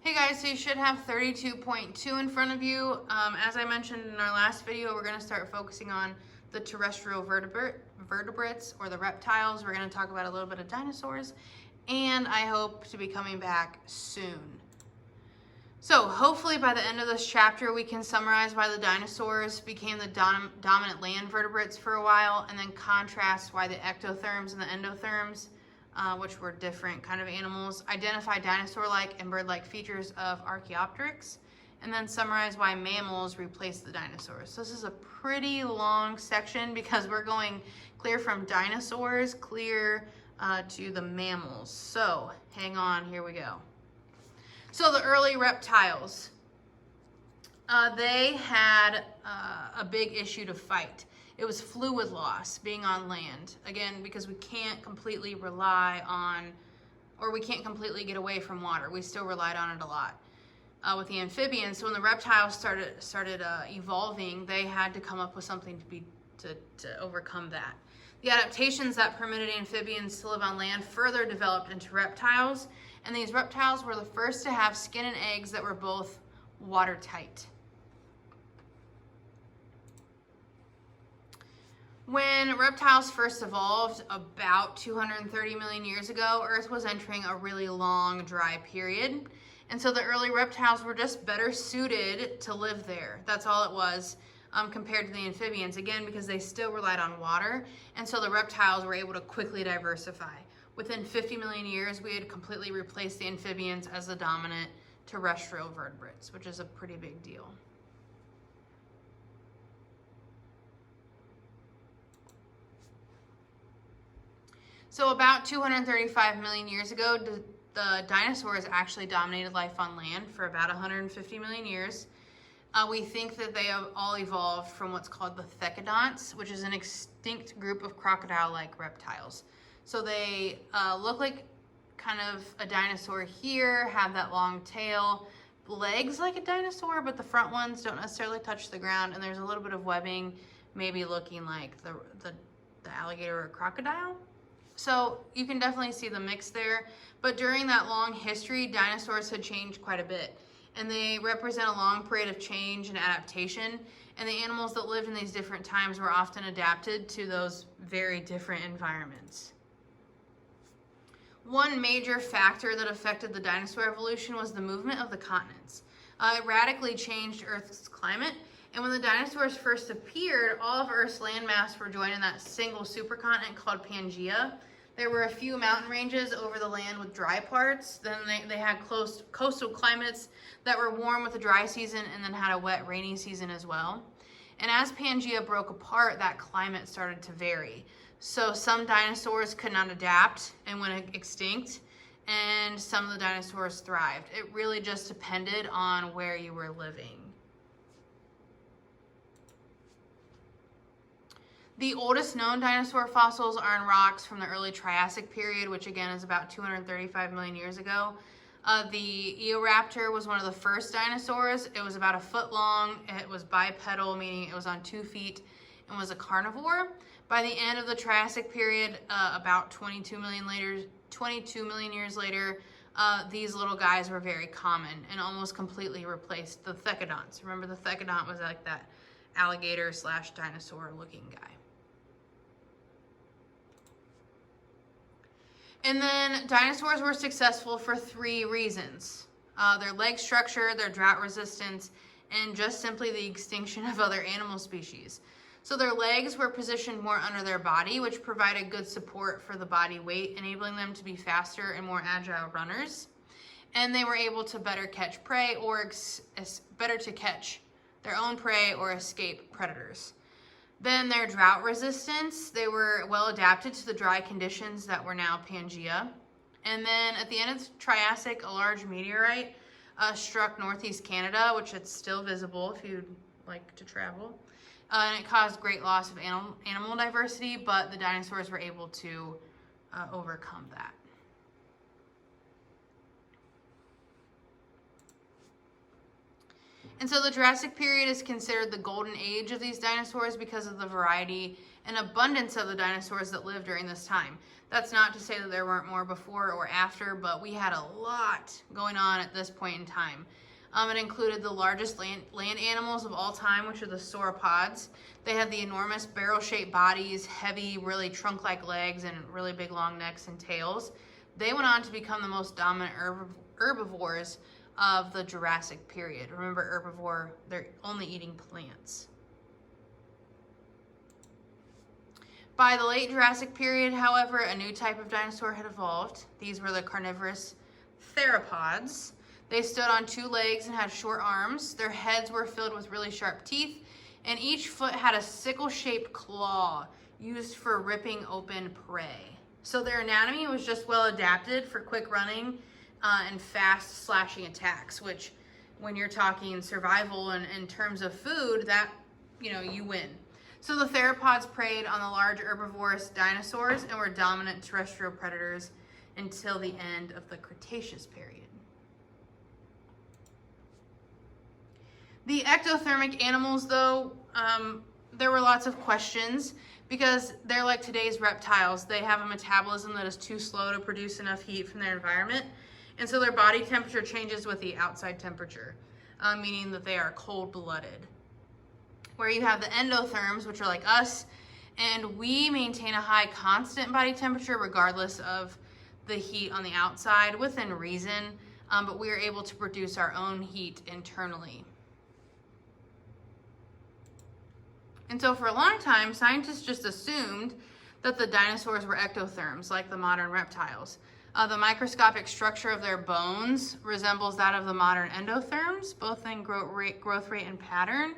Hey guys, so you should have 32.2 in front of you. As I mentioned in our last video, we're going to start focusing on the terrestrial vertebrates or the reptiles. We're going to talk about a little bit of dinosaurs, and I hope to be coming back soon. So hopefully by the end of this chapter, we can summarize why the dinosaurs became the dominant land vertebrates for a while, and then contrast why the ectotherms and the endotherms, which were different kind of animals, identify dinosaur-like and bird-like features of Archaeopteryx, and then summarize why mammals replaced the dinosaurs. So this is a pretty long section because we're going clear from dinosaurs clear to the mammals. So hang on, here we go. So the early reptiles, they had a big issue to fight. It was fluid loss, being on land. Again, because we can't completely rely on, or we can't completely get away from water. We still relied on it a lot with the amphibians. So when the reptiles started evolving, they had to come up with something to overcome that. The adaptations that permitted amphibians to live on land further developed into reptiles, and these reptiles were the first to have skin and eggs that were both watertight. When reptiles first evolved about 230 million years ago, Earth was entering a really long dry period. And so the early reptiles were just better suited to live there. That's all it was, compared to the amphibians, again, because they still relied on water. And so the reptiles were able to quickly diversify. Within 50 million years, we had completely replaced the amphibians as the dominant terrestrial vertebrates, which is a pretty big deal. So about 235 million years ago, the dinosaurs actually dominated life on land for about 150 million years. We think that they have all evolved from what's called the thecodonts, which is an extinct group of crocodile-like reptiles. So they look like kind of a dinosaur here, have that long tail, legs like a dinosaur, but the front ones don't necessarily touch the ground, and there's a little bit of webbing, maybe looking like the alligator or crocodile. So you can definitely see the mix there. But during that long history, dinosaurs had changed quite a bit. And they represent a long period of change and adaptation. And the animals that lived in these different times were often adapted to those very different environments. One major factor that affected the dinosaur evolution was the movement of the continents. It radically changed Earth's climate. And when the dinosaurs first appeared, all of Earth's landmass were joined in that single supercontinent called Pangaea. There were a few mountain ranges over the land with dry parts. Then they had close coastal climates that were warm with a dry season and then had a wet, rainy season as well. And as Pangaea broke apart, that climate started to vary. So some dinosaurs could not adapt and went extinct, and some of the dinosaurs thrived. It really just depended on where you were living. The oldest known dinosaur fossils are in rocks from the early Triassic period, which again is about 235 million years ago. The Eoraptor was one of the first dinosaurs. It was about a foot long. It was bipedal, meaning it was on 2 feet, and was a carnivore. By the end of the Triassic period, about 22 million years later, these little guys were very common and almost completely replaced the thecodonts. Remember, the thecodont was like that alligator / dinosaur looking guy. And then dinosaurs were successful for 3 reasons. Their leg structure, their drought resistance, and just simply the extinction of other animal species. So their legs were positioned more under their body, which provided good support for the body weight, enabling them to be faster and more agile runners. And they were able to better catch prey or better to catch their own prey or escape predators. Then their drought resistance, they were well adapted to the dry conditions that were now Pangaea. And then at the end of the Triassic, a large meteorite struck northeast Canada, which it's still visible if you'd like to travel. And it caused great loss of animal diversity, but the dinosaurs were able to overcome that. And so the Jurassic period is considered the golden age of these dinosaurs because of the variety an abundance of the dinosaurs that lived during this time. That's not to say that there weren't more before or after, but we had a lot going on at this point in time. It included the largest land animals of all time, which are the sauropods. They had the enormous barrel-shaped bodies, heavy, really trunk-like legs, and really big long necks and tails. They went on to become the most dominant herbivores of the Jurassic period. Remember, herbivore, they're only eating plants. By the late Jurassic period, however, a new type of dinosaur had evolved. These were the carnivorous theropods. They stood on two legs and had short arms. Their heads were filled with really sharp teeth, and each foot had a sickle-shaped claw used for ripping open prey. So their anatomy was just well adapted for quick running and fast slashing attacks, which when you're talking survival and in terms of food, that, you win. So the theropods preyed on the large herbivorous dinosaurs and were dominant terrestrial predators until the end of the Cretaceous period. The ectothermic animals, though, there were lots of questions because they're like today's reptiles. They have a metabolism that is too slow to produce enough heat from their environment, and so their body temperature changes with the outside temperature, meaning that they are cold-blooded. Where you have the endotherms, which are like us, and we maintain a high constant body temperature regardless of the heat on the outside within reason, but we are able to produce our own heat internally. And so for a long time, scientists just assumed that the dinosaurs were ectotherms, like the modern reptiles. The microscopic structure of their bones resembles that of the modern endotherms, both in growth rate and pattern.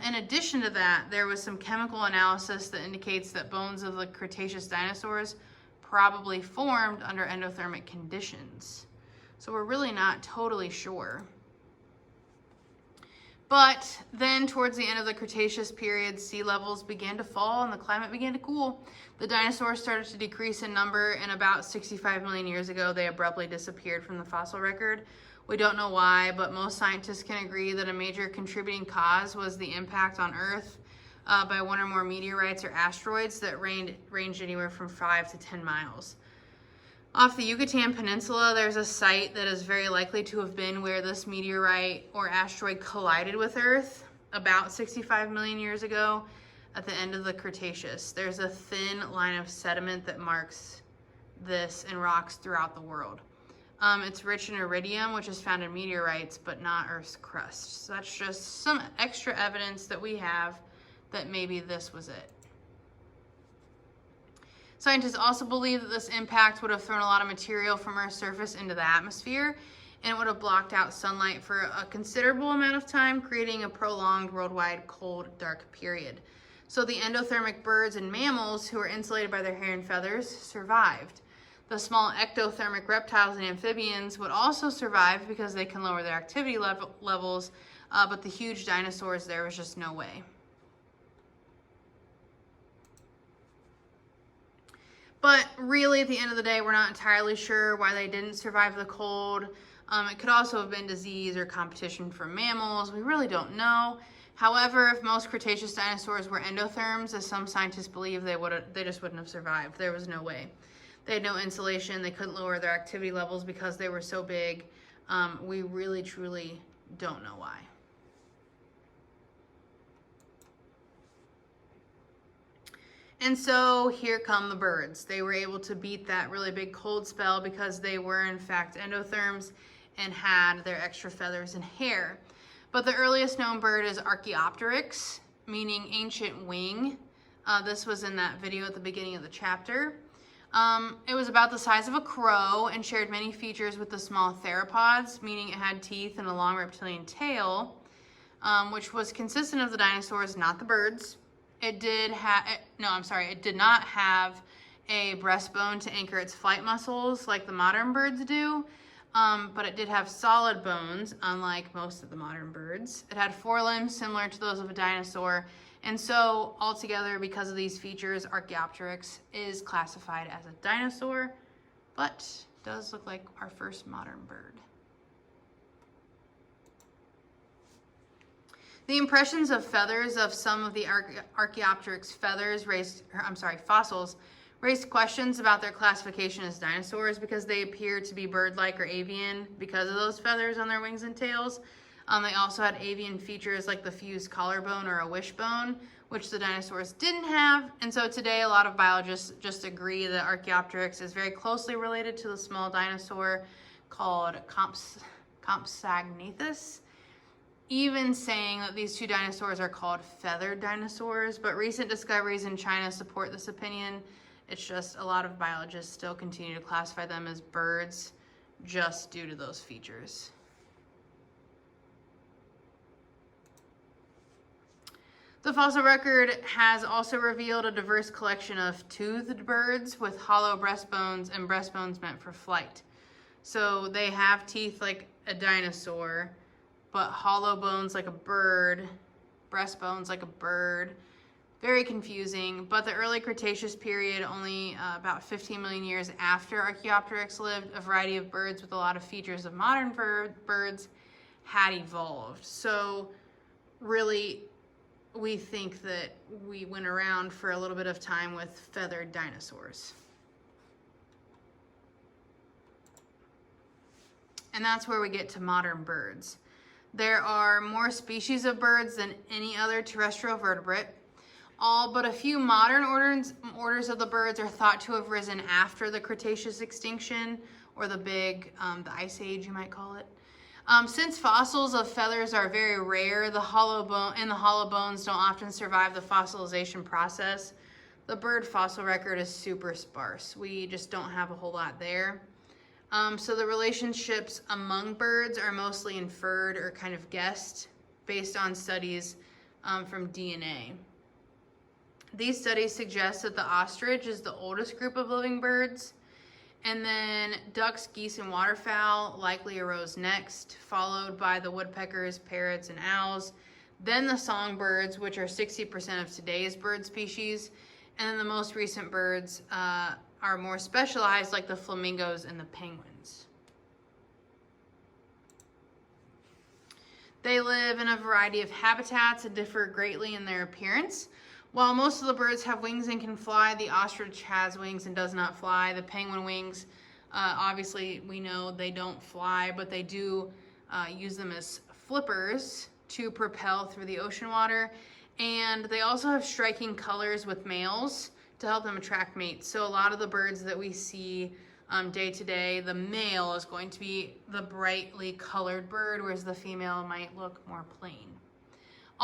In addition to that, there was some chemical analysis that indicates that bones of the Cretaceous dinosaurs probably formed under endothermic conditions. So we're really not totally sure. But then towards the end of the Cretaceous period, sea levels began to fall and the climate began to cool. The dinosaurs started to decrease in number, and about 65 million years ago, they abruptly disappeared from the fossil record. We don't know why, but most scientists can agree that a major contributing cause was the impact on Earth by one or more meteorites or asteroids that ranged anywhere from 5 to 10 miles. Off the Yucatan Peninsula, there's a site that is very likely to have been where this meteorite or asteroid collided with Earth about 65 million years ago at the end of the Cretaceous. There's a thin line of sediment that marks this in rocks throughout the world. It's rich in iridium, which is found in meteorites, but not Earth's crust. So that's just some extra evidence that we have that maybe this was it. Scientists also believe that this impact would have thrown a lot of material from Earth's surface into the atmosphere, and it would have blocked out sunlight for a considerable amount of time, creating a prolonged worldwide cold, dark period. So the endothermic birds and mammals who were insulated by their hair and feathers survived. The small ectothermic reptiles and amphibians would also survive because they can lower their activity levels, but the huge dinosaurs, there was just no way. But really, at the end of the day, we're not entirely sure why they didn't survive the cold. It could also have been disease or competition from mammals. We really don't know. However, if most Cretaceous dinosaurs were endotherms, as some scientists believe, they just wouldn't have survived. There was no way. They had no insulation. They couldn't lower their activity levels because they were so big. We really, truly don't know why. And so here come the birds. They were able to beat that really big cold spell because they were in fact endotherms and had their extra feathers and hair. But the earliest known bird is Archaeopteryx, meaning ancient wing. This was in that video at the beginning of the chapter. It was about the size of a crow and shared many features with the small theropods, meaning it had teeth and a long reptilian tail, which was consistent of the dinosaurs, not the birds. It did not have a breastbone to anchor its flight muscles like the modern birds do, but it did have solid bones, unlike most of the modern birds. It had forelimbs similar to those of a dinosaur, and so altogether, because of these features, Archaeopteryx is classified as a dinosaur, but does look like our first modern bird. The impressions of feathers of some of the Archaeopteryx fossils raised questions about their classification as dinosaurs because they appear to be bird-like or avian because of those feathers on their wings and tails. They also had avian features like the fused collarbone or a wishbone, which the dinosaurs didn't have. And so today a lot of biologists just agree that Archaeopteryx is very closely related to the small dinosaur called Compsognathus, even saying that these two dinosaurs are called feathered dinosaurs. But recent discoveries in China support this opinion. It's just a lot of biologists still continue to classify them as birds just due to those features. The fossil record has also revealed a diverse collection of toothed birds with hollow breastbones and breastbones meant for flight. So they have teeth like a dinosaur, but hollow bones like a bird, breastbones like a bird. Very confusing, but the early Cretaceous period, only about 15 million years after Archaeopteryx lived, a variety of birds with a lot of features of modern birds had evolved. So really, we think that we went around for a little bit of time with feathered dinosaurs. And that's where we get to modern birds. There are more species of birds than any other terrestrial vertebrate. All but a few modern orders of the birds are thought to have risen after the Cretaceous extinction, or the the Ice Age, you might call it. Since fossils of feathers are very rare, the hollow bones don't often survive the fossilization process. The bird fossil record is super sparse. We just don't have a whole lot there. So the relationships among birds are mostly inferred or kind of guessed based on studies from DNA. These studies suggest that the ostrich is the oldest group of living birds, and then ducks, geese, and waterfowl likely arose next, followed by the woodpeckers, parrots, and owls, then the songbirds, which are 60% of today's bird species, and then the most recent birds are more specialized, like the flamingos and the penguins. They live in a variety of habitats and differ greatly in their appearance. While most of the birds have wings and can fly, the ostrich has wings and does not fly. The penguin wings, obviously we know they don't fly, but they do use them as flippers to propel through the ocean water. And they also have striking colors with males to help them attract mates. So a lot of the birds that we see day to day, the male is going to be the brightly colored bird, whereas the female might look more plain.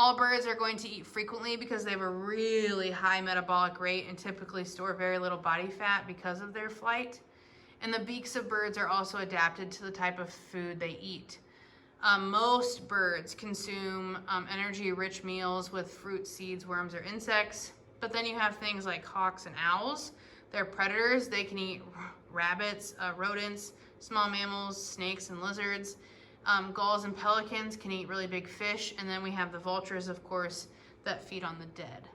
All birds are going to eat frequently because they have a really high metabolic rate and typically store very little body fat because of their flight. And the beaks of birds are also adapted to the type of food they eat. Most birds consume energy-rich meals with fruit, seeds, worms, or insects. But then you have things like hawks and owls. They're predators. They can eat rabbits, rodents, small mammals, snakes, and lizards. Gulls and pelicans can eat really big fish. And then we have the vultures, of course, that feed on the dead.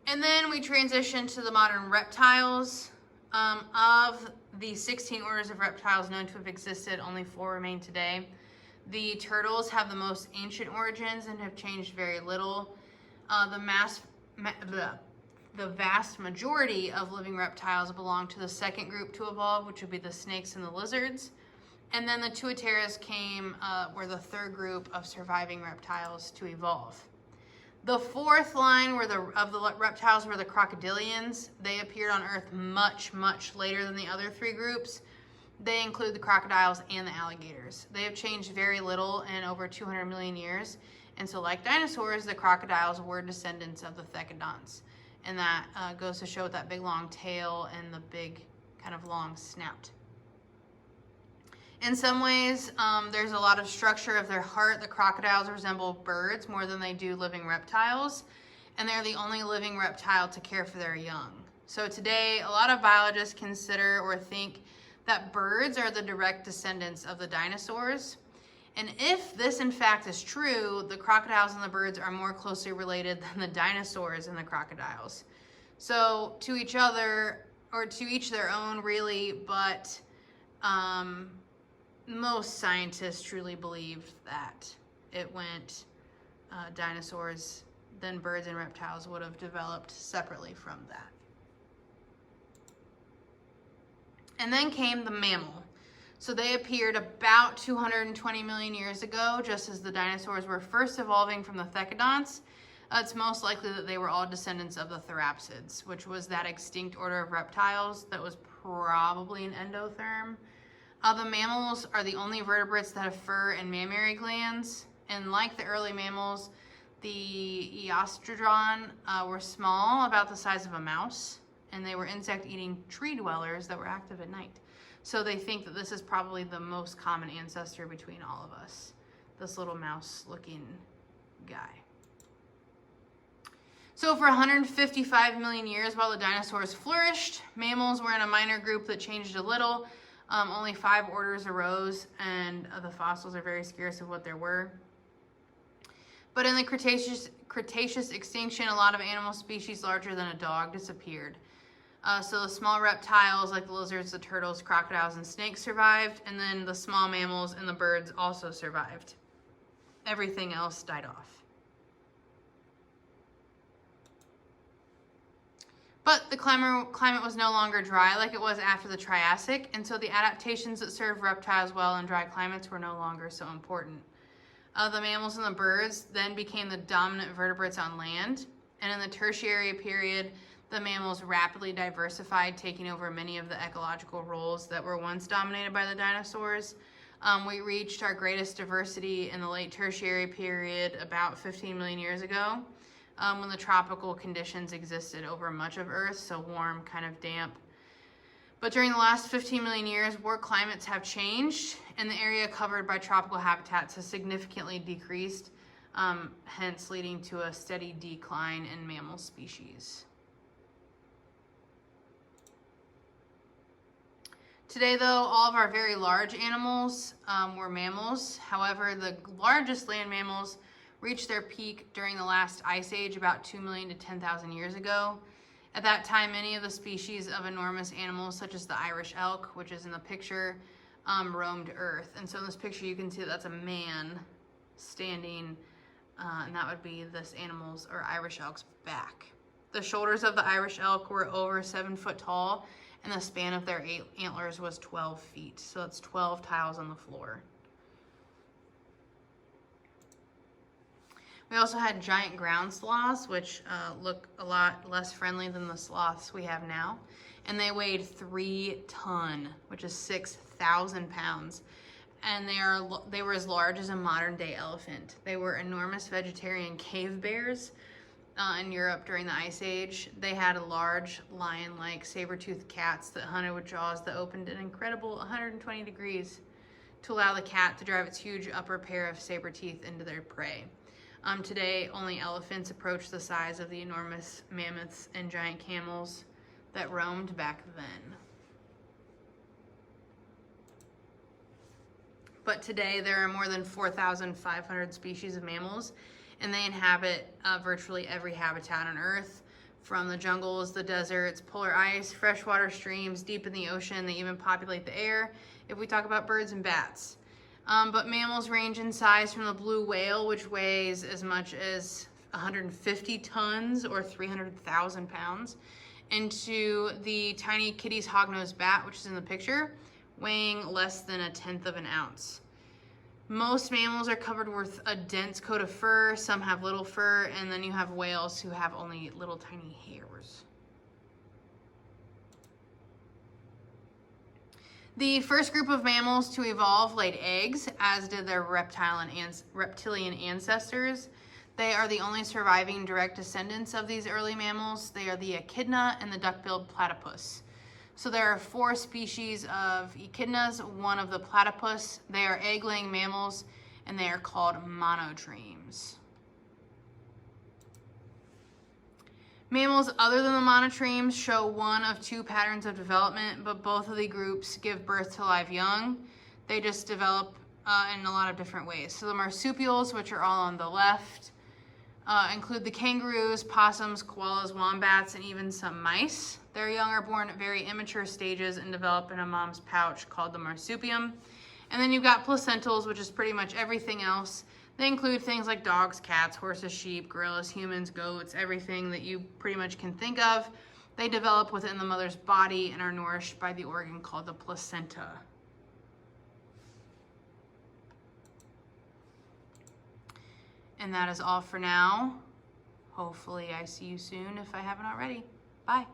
And then we transition to the modern reptiles. Of the 16 orders of reptiles known to have existed, only 4 remain today. The turtles have the most ancient origins and have changed very little. The vast majority of living reptiles belong to the second group to evolve, which would be the snakes and the lizards. And then the tuateras were the third group of surviving reptiles to evolve. The fourth line of the reptiles were the crocodilians. They appeared on Earth much, much later than the other 3 groups. They include the crocodiles and the alligators. They have changed very little in over 200 million years. And so like dinosaurs, the crocodiles were descendants of the thecodonts. And that goes to show with that big long tail and the big kind of long snout. In some ways, there's a lot of structure of their heart. The crocodiles resemble birds more than they do living reptiles. And they're the only living reptile to care for their young. So today, a lot of biologists consider or think that birds are the direct descendants of the dinosaurs. And if this in fact is true, the crocodiles and the birds are more closely related than the dinosaurs and the crocodiles. So to each other, or to each their own really, but most scientists truly believed that it went dinosaurs, then birds and reptiles would have developed separately from that. And then came the mammal. So they appeared about 220 million years ago, just as the dinosaurs were first evolving from the thecodonts. It's most likely that they were all descendants of the therapsids, which was that extinct order of reptiles that was probably an endotherm. The mammals are the only vertebrates that have fur and mammary glands. And like the early mammals, the Eostrodon were small, about the size of a mouse, and they were insect-eating tree dwellers that were active at night. So they think that this is probably the most common ancestor between all of us, this little mouse-looking guy. So for 155 million years, while the dinosaurs flourished, mammals were in a minor group that changed a little. Only 5 orders arose, and the fossils are very scarce of what there were. But in the Cretaceous extinction, a lot of animal species larger than a dog disappeared. So the small reptiles like the lizards, the turtles, crocodiles, and snakes survived, and then the small mammals and the birds also survived. Everything else died off. But the climate was no longer dry like it was after the Triassic, and so the adaptations that served reptiles well in dry climates were no longer so important. The mammals and the birds then became the dominant vertebrates on land, and in the Tertiary period, the mammals rapidly diversified, taking over many of the ecological roles that were once dominated by the dinosaurs. We reached our greatest diversity in the late Tertiary period about 15 million years ago, when the tropical conditions existed over much of Earth, so warm, kind of damp. But during the last 15 million years, world climates have changed, and the area covered by tropical habitats has significantly decreased, hence leading to a steady decline in mammal species. Today, though, all of our very large animals were mammals. However, the largest land mammals reached their peak during the last ice age about 2 million to 10,000 years ago. At that time, many of the species of enormous animals, such as the Irish elk, which is in the picture, roamed Earth. And so in this picture, you can see that's a man standing, and that would be this animal's, or Irish elk's, back. The shoulders of the Irish elk were over 7 foot tall, and the span of their antlers was 12 feet. So it's 12 tiles on the floor. We also had giant ground sloths, which look a lot less friendly than the sloths we have now. And they weighed 3 tons, which is 6,000 pounds. And they were as large as a modern day elephant. They were enormous vegetarian cave bears in Europe during the Ice Age. They had large lion-like saber-toothed cats that hunted with jaws that opened an incredible 120 degrees to allow the cat to drive its huge upper pair of saber teeth into their prey. Today, only elephants approach the size of the enormous mammoths and giant camels that roamed back then. But today, there are more than 4,500 species of mammals, and they inhabit virtually every habitat on Earth, from the jungles, the deserts, polar ice, freshwater streams, deep in the ocean. They even populate the air, if we talk about birds and bats. But mammals range in size from the blue whale, which weighs as much as 150 tons or 300,000 pounds, into the tiny Kitty's hognose bat, which is in the picture, weighing less than 1/10 of an ounce. Most mammals are covered with a dense coat of fur. Some have little fur, and then you have whales who have only little tiny hairs. The first group of mammals to evolve laid eggs, as did their reptilian ancestors. They are the only surviving direct descendants of these early mammals. They are the echidna and the duck-billed platypus. So there are 4 species of echidnas, 1 of the platypus. They are egg-laying mammals, and they are called monotremes. Mammals other than the monotremes show 1 of 2 patterns of development, but both of the groups give birth to live young. They just develop in a lot of different ways. So the marsupials, which are all on the left, include the kangaroos, possums, koalas, wombats, and even some mice. Their young are born at very immature stages and develop in a mom's pouch called the marsupium. And then you've got placentals, which is pretty much everything else. They include things like dogs, cats, horses, sheep, gorillas, humans, goats, everything that you pretty much can think of. They develop within the mother's body and are nourished by the organ called the placenta. And that is all for now. Hopefully I see you soon if I haven't already. Bye.